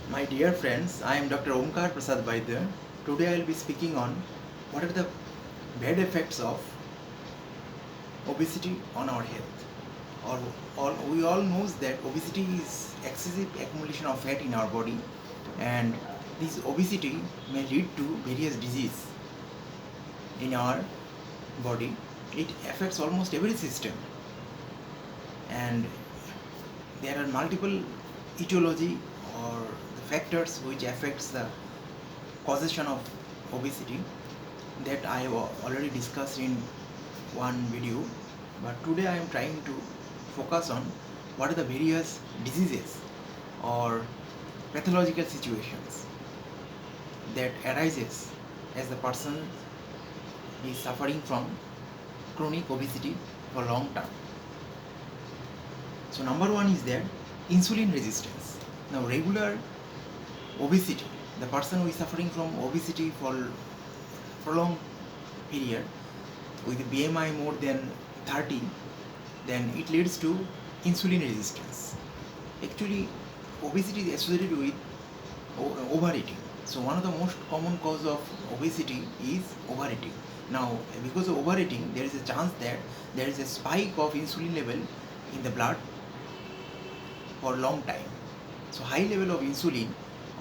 My dear friends, I am Dr. Omkar Prasad Vaidya. Today I will be speaking on what are the bad effects of obesity on our health. We all knows that obesity is excessive accumulation of fat in our body, and this obesity may lead to various disease in our body. It affects almost every system, and there are multiple etiology or the factors which affects the causation of obesity that I have already discussed in one video, but today I am trying to focus on what are the various diseases or pathological situations that arises as the person is suffering from chronic obesity for long term. So number one is that insulin resistance. Now regular obesity, the person who is suffering from obesity for prolonged period with BMI more than 30, then it leads to insulin resistance. Actually, obesity is associated with overeating. So one of the most common cause of obesity is overeating. Now, because of overeating, there is a chance that there is a spike of insulin level in the blood for a long time. So high level of insulin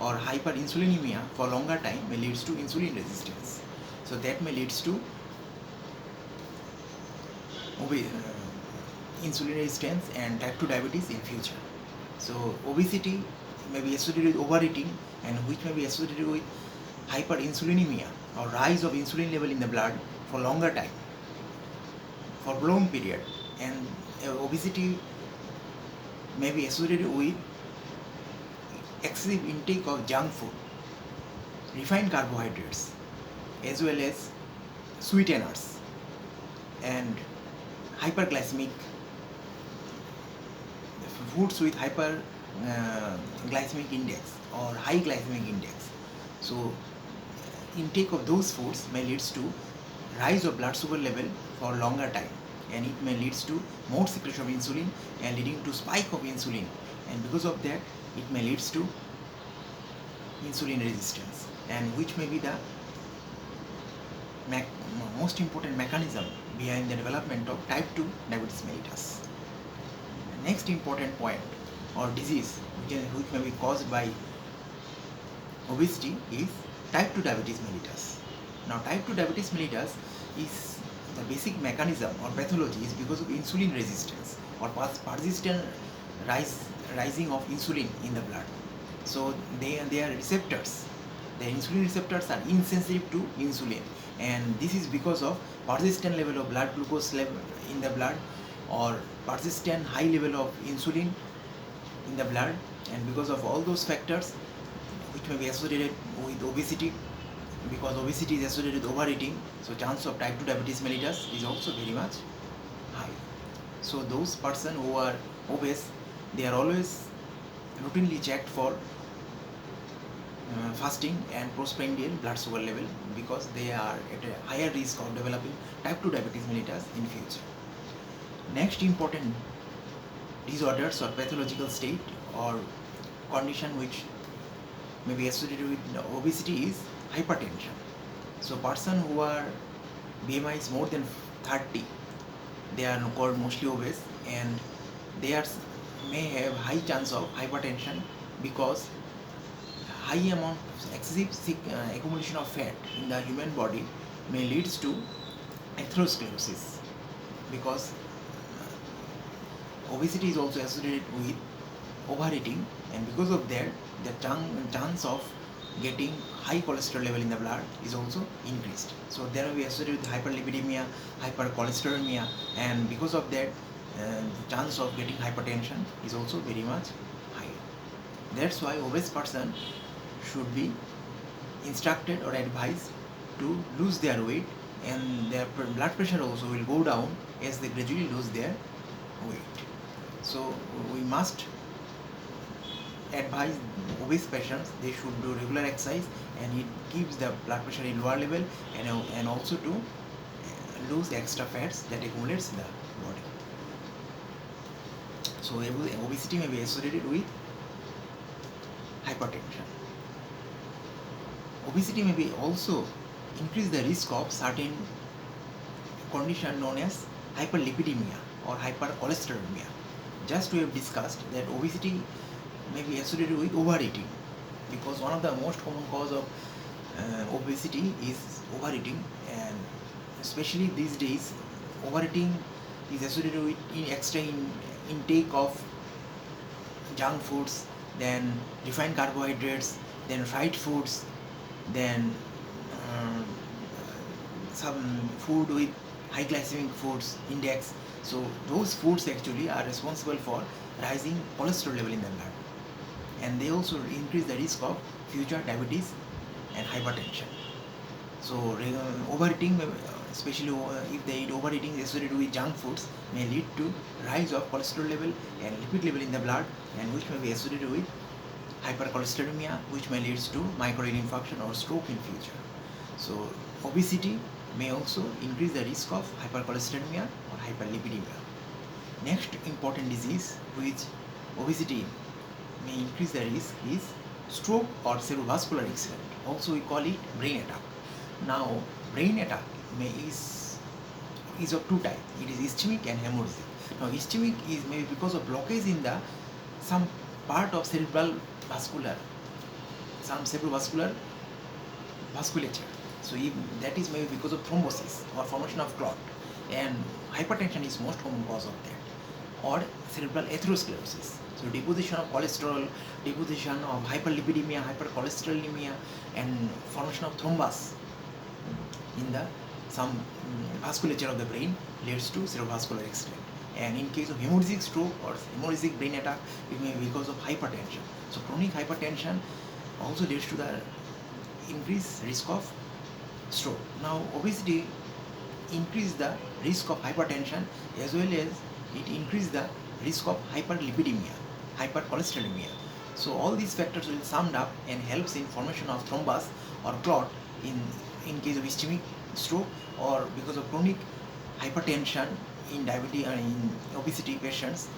or hyperinsulinemia for longer time may leads to insulin resistance. So that may leads to insulin resistance and type 2 diabetes in future. So obesity may be associated with overeating, and which may be associated with hyperinsulinemia or rise of insulin level in the blood for longer time, for prolonged period. And obesity may be associated with excessive intake of junk food, refined carbohydrates, as well as sweeteners and hyperglycemic foods with hyper glycemic index or high glycemic index. So intake of those foods may leads to rise of blood sugar level for longer time, and it may leads to more secretion of insulin and leading to spike of insulin, and because of that it may leads to insulin resistance, and which may be the most important mechanism behind the development of type 2 diabetes mellitus. The next important point or disease which may be caused by obesity is type 2 diabetes mellitus. Now type 2 diabetes mellitus is the basic mechanism or pathology is because of insulin resistance or persistent rising of insulin in the blood. So they are receptors. The insulin receptors are insensitive to insulin, and this is because of persistent level of blood glucose level in the blood or persistent high level of insulin in the blood, and because of all those factors which may be associated with obesity, because obesity is associated with overeating, so chance of type 2 diabetes mellitus is also very much high. So those person who are obese, they are always routinely checked for fasting and postprandial blood sugar level, because they are at a higher risk of developing type 2 diabetes mellitus in future. Next important disorders or pathological state or condition which may be associated with obesity is hypertension. So person who are BMI is more than 30, they are called mostly obese, and they are may have high chance of hypertension because high amount of excessive accumulation of fat in the human body may leads to atherosclerosis, because obesity is also associated with overeating, and because of that the chance of getting high cholesterol level in the blood is also increased. So there will be associated with hyperlipidemia, hypercholesterolemia, and because of that the chance of getting hypertension is also very much high. That's why obese person should be instructed or advised to lose their weight, and their blood pressure also will go down as they gradually lose their weight. So we must advise obese patients they should do regular exercise, and it keeps the blood pressure in lower level, and also to lose extra fats that accumulates in the body. So obesity may be associated with hypertension. Obesity may be also increase the risk of certain condition known as hyperlipidemia or hypercholesterolemia. Just we have discussed that obesity may be associated with overeating, because one of the most common cause of obesity is overeating, and especially these days overeating is associated with extra intake of junk foods, then refined carbohydrates, then fried foods, then some food with high glycemic foods index. So those foods actually are responsible for rising cholesterol level in the blood, and they also increase the risk of future diabetes and hypertension. So overeating, especially if they eat overeating associated with junk foods, may lead to rise of cholesterol level and lipid level in the blood, and which may be associated with hypercholesterolemia, which may lead to myocardial infarction or stroke in future. So obesity may also increase the risk of hypercholesterolemia or hyperlipidemia. Next important disease which obesity may increase the risk is stroke or cerebrovascular accident. Also we call it brain attack. Now brain attack is of two types. It is ischemic and hemorrhagic. Now ischemic is maybe because of blockage in the some part of cerebral vascular, some cerebrovascular vasculature. So if that is maybe because of thrombosis or formation of clot, and hypertension is most common cause of that, or cerebral atherosclerosis. So deposition of cholesterol, deposition of hyperlipidemia, hypercholesterolemia, and formation of thrombus in the some vasculature of the brain leads to cerebrovascular accident. And in case of hemorrhagic stroke or hemorrhagic brain attack, it may be because of hypertension. So chronic hypertension also leads to the increased risk of stroke. Now obesity increase the risk of hypertension, as well as it increase the risk of hyperlipidemia, hypercholesterolemia. So all these factors will summed up and helps in formation of thrombus or clot in case of ischemic stroke, or because of chronic hypertension in diabetes and in obesity patients,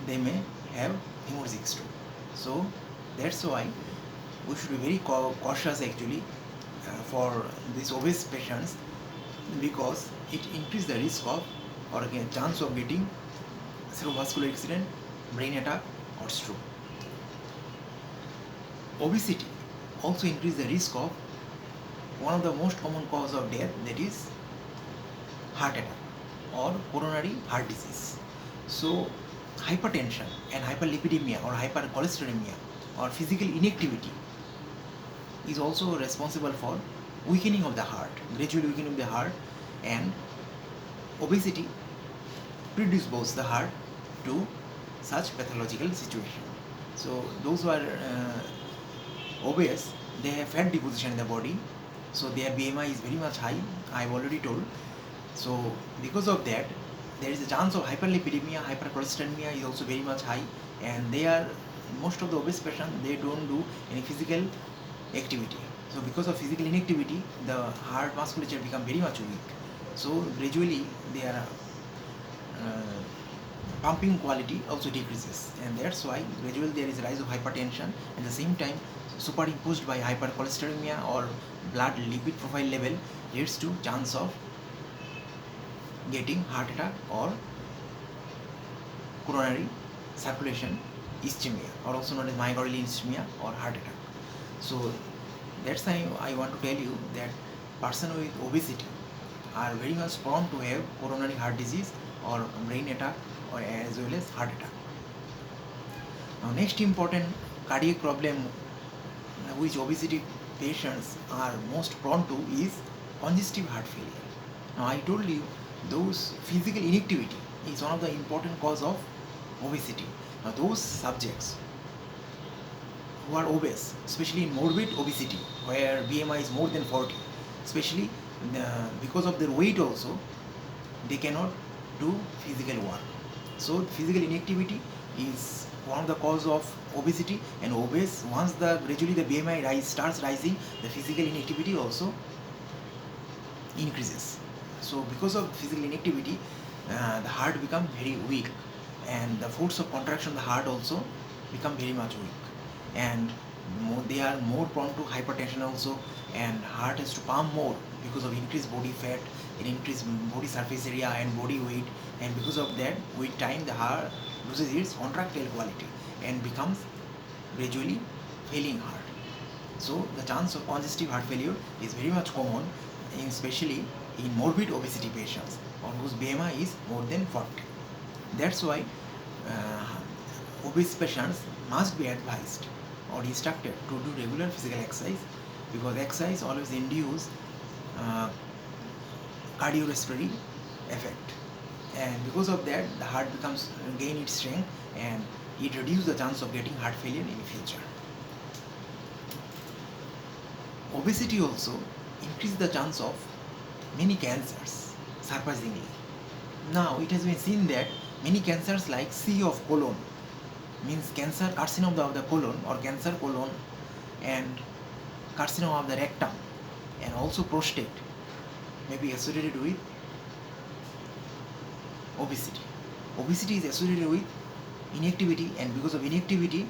they may have hemorrhagic stroke. So that's why we should be very cautious actually for these obese patients, because it increases the risk of, or again chance of getting cerebrovascular accident, brain attack or stroke. Obesity also increases the risk of one of the most common cause of death, that is heart attack or coronary heart disease. So hypertension and hyperlipidemia or hypercholesterolemia or physical inactivity is also responsible for weakening of the heart, gradual weakening of the heart, and obesity predisposes the heart to such pathological situation. So those who are obese, they have fat deposition in the body, so their BMI is very much high, I have already told. So because of that, there is a chance of hyperlipidemia, hypercholesterolemia is also very much high, and they are, most of the obese patients, they don't do any physical activity. So because of physical inactivity, the heart musculature become very much weak. So gradually their pumping quality also decreases, and that's why gradually there is a rise of hypertension. At the same time, superimposed by hypercholesterolemia or blood lipid profile level leads to chance of getting heart attack or coronary circulation ischemia, or also known as myocardial ischemia or heart attack. So that's why I want to tell you that person with obesity are very much prone to have coronary heart disease or brain attack, or as well as heart attack. Now next important cardiac problem which obesity patients are most prone to is congestive heart failure. Now I told you those physical inactivity is one of the important cause of obesity. Now those subjects who are obese, especially in morbid obesity where BMI is more than 40, especially because of their weight also, they cannot do physical work. So physical inactivity is one of the cause of obesity, and obese, once gradually the BMI starts rising, the physical inactivity also increases. So because of physical inactivity, the heart become very weak, and the force of contraction of the heart also become very much weak, and they are more prone to hypertension also, and heart has to pump more because of increased body fat and increased body surface area and body weight, and because of that with time the heart loses its contractile quality and becomes gradually failing heart. So the chance of congestive heart failure is very much common, especially in morbid obesity patients or whose BMI is more than 40. That's why obese patients must be advised or instructed to do regular physical exercise, because exercise always induce uh, cardiorespiratory effect, and because of that the heart becomes gain its strength and it reduces the chance of getting heart failure in the future. Obesity also increases the chance of many cancers, surprisingly. Now it has been seen that many cancers like C of colon, means cancer carcinoma of the colon or cancer colon, and carcinoma of the rectum, and also prostate may be associated with obesity. Obesity is associated with inactivity, and because of inactivity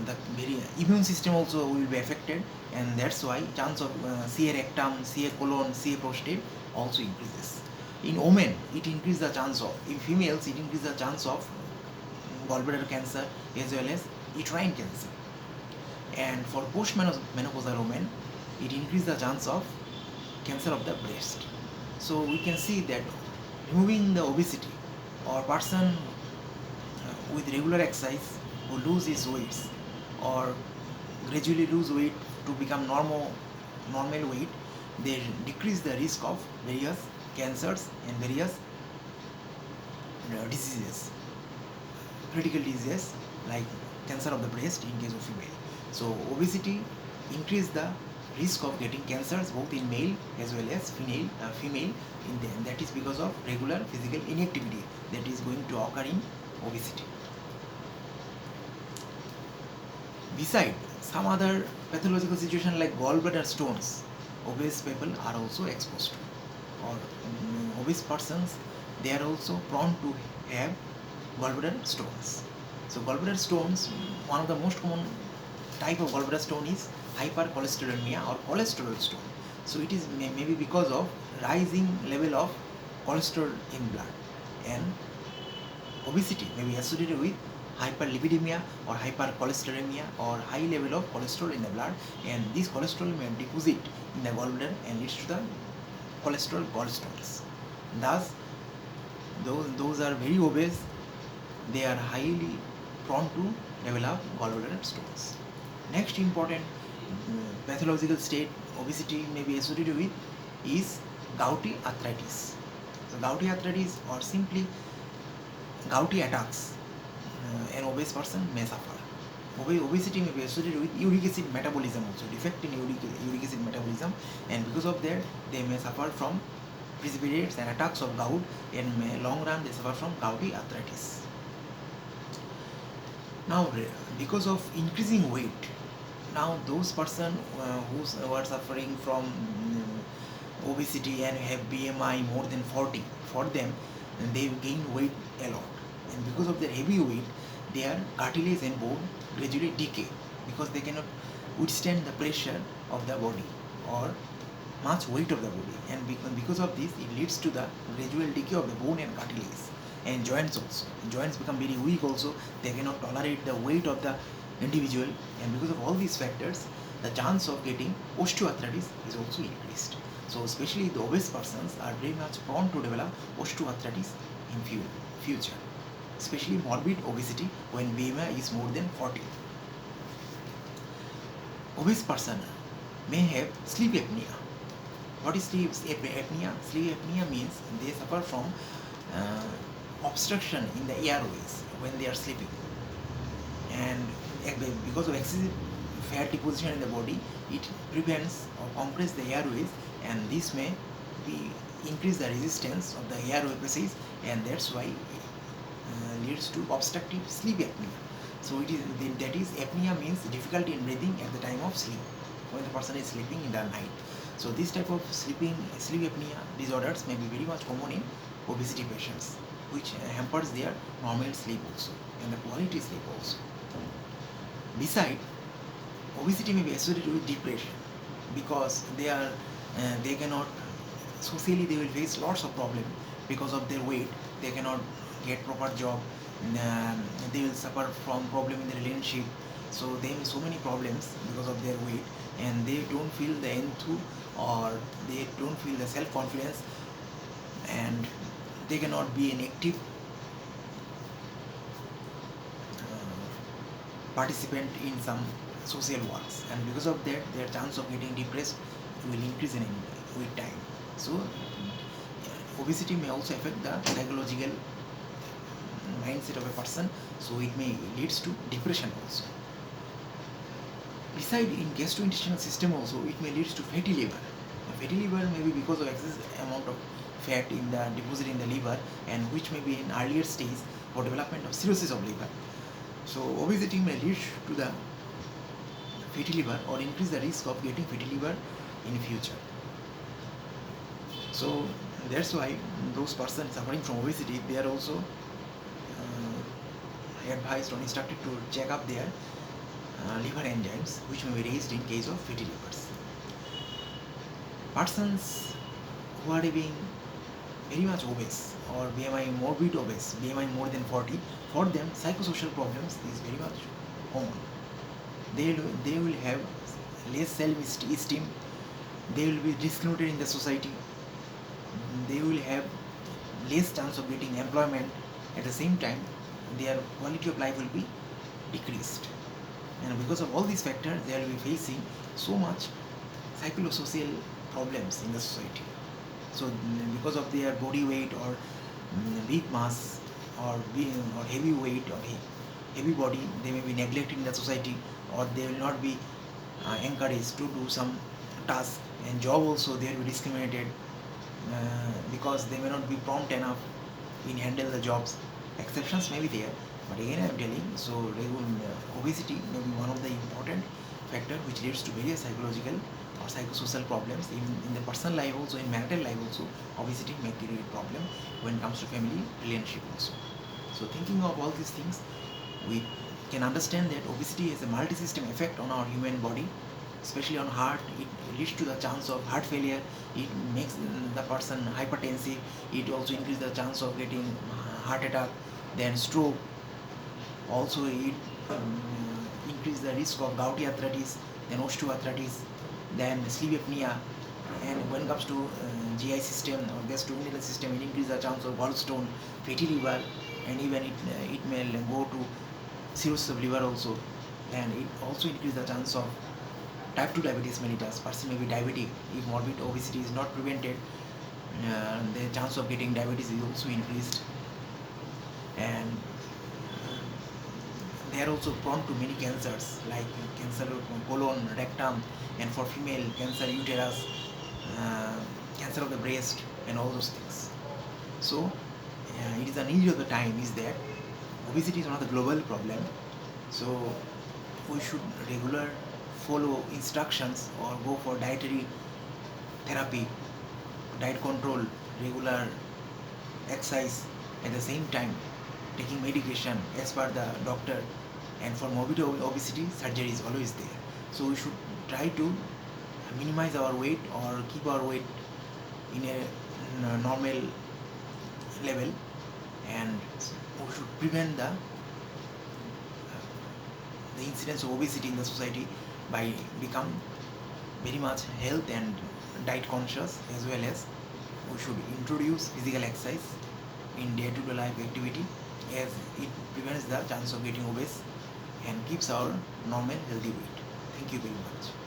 the very immune system also will be affected, and that's why chance of CA rectum, CA colon, CA prostate also increases. In women, it increases the chance of, in females, it increases the chance of gallbladder cancer as well as uterine cancer. And for postmenopausal women, it increases the chance of cancer of the breast. So we can see that removing the obesity, or person with regular exercise who lose his weights or gradually lose weight to become normal weight, they decrease the risk of various cancers and various diseases, critical diseases like cancer of the breast in case of female. So obesity increase the risk of getting cancers both in male as well as female in them. That is because of regular physical inactivity that is going to occur in obesity. Beside some other pathological situation like gallbladder stones, obese people are also exposed to, or obese persons, they are also prone to have gallbladder stones. So gallbladder stones, one of the most common type of gallbladder stone is hypercholesterolemia or cholesterol stone. So it is maybe because of rising level of cholesterol in blood, and obesity may be associated with hyperlipidemia or hypercholesterolemia or high level of cholesterol in the blood, and this cholesterol may deposit in the gallbladder and leads to the cholesterol gallstones. Thus, those are very obese, they are highly prone to develop gallbladder stones. Next important pathological state obesity may be associated with is gouty arthritis. So gouty arthritis, or simply gouty attacks, an obese person may suffer. Obesity may be associated with uric acid metabolism also, defect in uric acid metabolism, and because of that they may suffer from precipitates and attacks of gout, and in long run they suffer from gouty arthritis. Now because of increasing weight, now those person who are suffering from obesity and have BMI more than 40, for them they gain weight a lot, and because of their heavy weight their cartilage and bone gradually decay because they cannot withstand the pressure of the body or much weight of the body, and because of this it leads to the gradual decay of the bone and cartilage, and joints also. Joints become very weak also, they cannot tolerate the weight of the individual, and because of all these factors the chance of getting osteoarthritis is also increased. So especially the obese persons are very much prone to develop osteoarthritis in future, especially morbid obesity when BMI is more than 40. Obese person may have sleep apnea. What is sleep apnea? Sleep apnea means they suffer from obstruction in the airways when they are sleeping, and because of excessive fat deposition in the body, it prevents or compresses the airways, and this may be increase the resistance of the airway passage, and that's why leads to obstructive sleep apnea. So that is apnea means difficulty in breathing at the time of sleep when the person is sleeping in the night. So this type of sleep apnea disorders may be very much common in obesity patients, which hampers their normal sleep also and the quality sleep also. Besides, obesity may be associated with depression because they cannot socially, they will face lots of problems because of their weight. They cannot get proper job. They will suffer from problem in the relationship. So they have so many problems because of their weight, and they don't feel the enthu, or they don't feel the self confidence, and they cannot be an active participant in some social works, and because of that their chance of getting depressed will increase with time. So obesity may also affect the psychological mindset of a person, so it may leads to depression also. Beside, in gastrointestinal system also, it may leads to fatty liver. Fatty liver may be because of excess amount of fat in the deposit in the liver, and which may be in earlier stage for development of cirrhosis of liver. So obesity may lead to the fatty liver or increase the risk of getting fatty liver in future. So that's why those persons suffering from obesity, they are also advised or instructed to check up their liver enzymes, which may be raised in case of fatty livers. Persons who are being very much obese or BMI morbid obese, BMI more than 40, for them psychosocial problems is very much common. They will have less self-esteem, they will be discriminated in the society, they will have less chance of getting employment. At the same time, their quality of life will be decreased, and because of all these factors they will be facing so much psychosocial problems in the society. So because of their body weight or weak mass or heavy weight or heavy body, they may be neglected in the society, or they will not be encouraged to do some task, and job also they will be discriminated because they may not be prompt enough in handle the jobs. Exceptions may be there, but again I am telling, so obesity may be one of the important factor which leads to various psychological or psychosocial problems in the personal life also, in marital life also. Obesity may create problem when it comes to family relationship also. So thinking of all these things, we can understand that obesity has a multi-system effect on our human body, especially on heart. It leads to the chance of heart failure, it makes the person hypertensive, it also increases the chance of getting heart attack, then stroke. Also it increase the risk of gouty arthritis, then osteoarthritis, then sleep apnea, and when it comes to GI system or gastrointestinal system, it increases the chance of gallstone, fatty liver, and even it may go to cirrhosis of liver also, and it also increases the chance of type 2 diabetes mellitus. Person may be diabetic. If morbid obesity is not prevented, the chance of getting diabetes is also increased, and they are also prone to many cancers like cancer of colon, rectum, and for female cancer uterus, cancer of the breast, and all those things. So it is a need of the time is that obesity is one of the global problem. So we should regular follow instructions or go for dietary therapy, diet control, regular exercise, at the same time taking medication as per the doctor, and for morbid obesity surgery is always there. So we should try to minimize our weight or keep our weight in a normal level, and we should prevent the incidence of obesity in the society by become very much health and diet conscious, as well as we should introduce physical exercise in day-to-day life activity, as it prevents the chance of getting obese and keeps our normal healthy weight. Thank you very much.